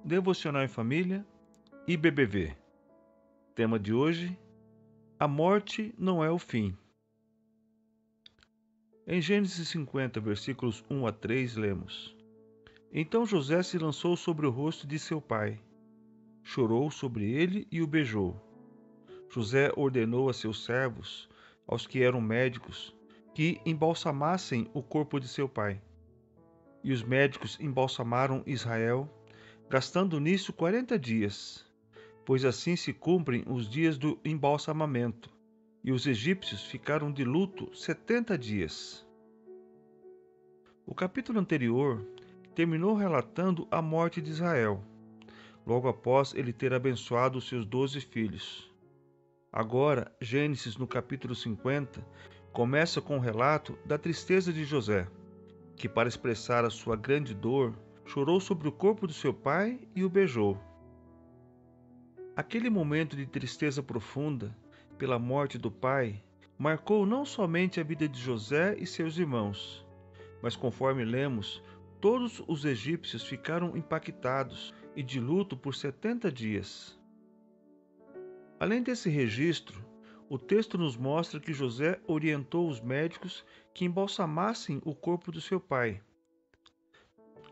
Devocional em Família e BBV. Tema de hoje: a morte não é o fim. Em Gênesis 50, versículos 1 a 3, lemos: Então José se lançou sobre o rosto de seu pai, chorou sobre ele e o beijou. José ordenou a seus servos, aos que eram médicos, que embalsamassem o corpo de seu pai. E os médicos embalsamaram Israel, gastando nisso 40 dias, pois assim se cumprem os dias do embalsamamento, e os egípcios ficaram de luto 70 dias. O capítulo anterior terminou relatando a morte de Israel, logo após ele ter abençoado os seus 12 filhos. Agora, Gênesis, no capítulo 50, começa com o relato da tristeza de José, que, para expressar a sua grande dor, chorou sobre o corpo de seu pai e o beijou. Aquele momento de tristeza profunda pela morte do pai marcou não somente a vida de José e seus irmãos, mas, conforme lemos, todos os egípcios ficaram impactados e de luto por 70 dias. Além desse registro, o texto nos mostra que José orientou os médicos que embalsamassem o corpo do seu pai.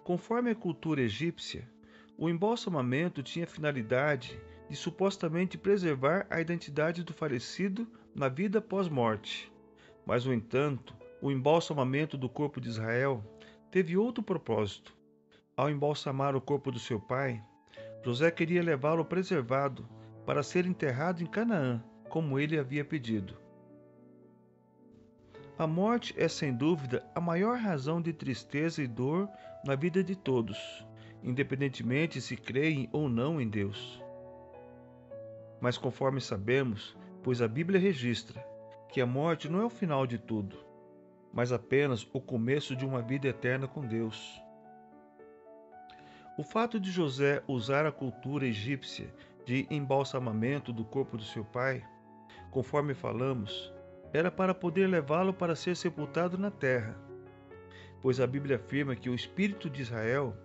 Conforme a cultura egípcia, o embalsamamento tinha a finalidade de supostamente preservar a identidade do falecido na vida pós-morte. Mas, no entanto, o embalsamamento do corpo de Israel teve outro propósito. Ao embalsamar o corpo do seu pai, José queria levá-lo preservado para ser enterrado em Canaã, como ele havia pedido. A morte é, sem dúvida, a maior razão de tristeza e dor na vida de todos, independentemente se creem ou não em Deus. Mas, conforme sabemos, pois a Bíblia registra, que a morte não é o final de tudo, mas apenas o começo de uma vida eterna com Deus. O fato de José usar a cultura egípcia de embalsamamento do corpo do seu pai, conforme falamos, era para poder levá-lo para ser sepultado na terra, pois a Bíblia afirma que o Espírito de Israel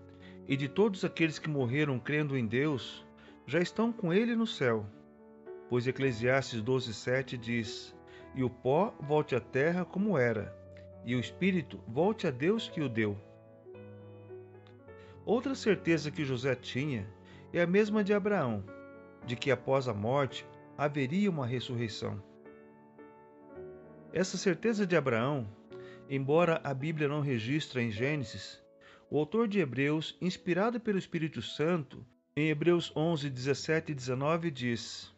e de todos aqueles que morreram crendo em Deus já estão com ele no céu, pois Eclesiastes 12:7 diz: E o pó volte à terra como era, e o Espírito volte a Deus que o deu. Outra certeza que José tinha é a mesma de Abraão, de que após a morte haveria uma ressurreição. Essa certeza de Abraão, embora a Bíblia não registre em Gênesis, o autor de Hebreus, inspirado pelo Espírito Santo, em Hebreus 11, 17 e 19, diz: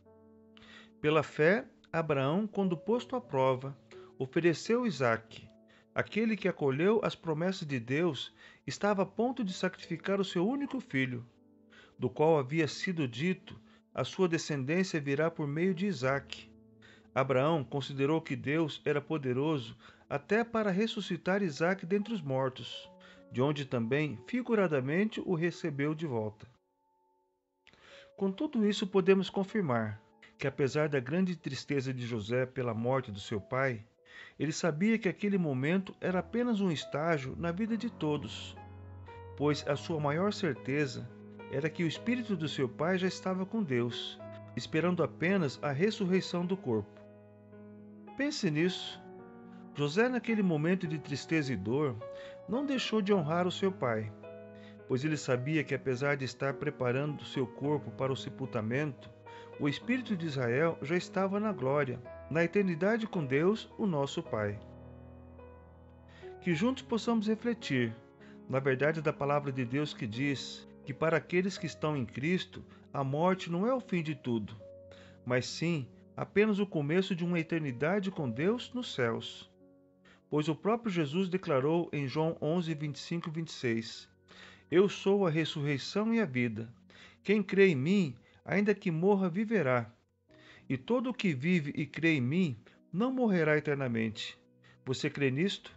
Pela fé, Abraão, quando posto à prova, ofereceu Isaque. Aquele que acolheu as promessas de Deus estava a ponto de sacrificar o seu único filho, do qual havia sido dito: a sua descendência virá por meio de Isaque. Abraão considerou que Deus era poderoso até para ressuscitar Isaque dentre os mortos, de onde também, figuradamente, o recebeu de volta. Com tudo isso, podemos confirmar que, apesar da grande tristeza de José pela morte do seu pai, ele sabia que aquele momento era apenas um estágio na vida de todos, pois a sua maior certeza era que o espírito do seu pai já estava com Deus, esperando apenas a ressurreição do corpo. Pense nisso. José, naquele momento de tristeza e dor, não deixou de honrar o seu pai, pois ele sabia que, apesar de estar preparando seu corpo para o sepultamento, o Espírito de Israel já estava na glória, na eternidade com Deus, o nosso Pai. Que juntos possamos refletir na verdade da palavra de Deus que diz que para aqueles que estão em Cristo, a morte não é o fim de tudo, mas sim apenas o começo de uma eternidade com Deus nos céus. Pois o próprio Jesus declarou em João 11, 25 e 26: Eu sou a ressurreição e a vida. Quem crê em mim, ainda que morra, viverá. E todo o que vive e crê em mim não morrerá eternamente. Você crê nisto?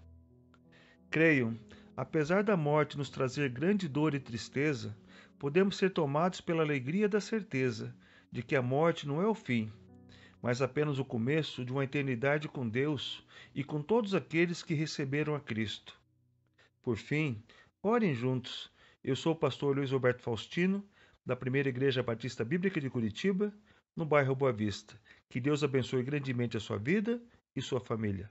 Creiam, apesar da morte nos trazer grande dor e tristeza, podemos ser tomados pela alegria da certeza de que a morte não é o fim, mas apenas o começo de uma eternidade com Deus e com todos aqueles que receberam a Cristo. Por fim, orem juntos. Eu sou o pastor Luiz Roberto Faustino, da Primeira Igreja Batista Bíblica de Curitiba, no bairro Boa Vista. Que Deus abençoe grandemente a sua vida e sua família.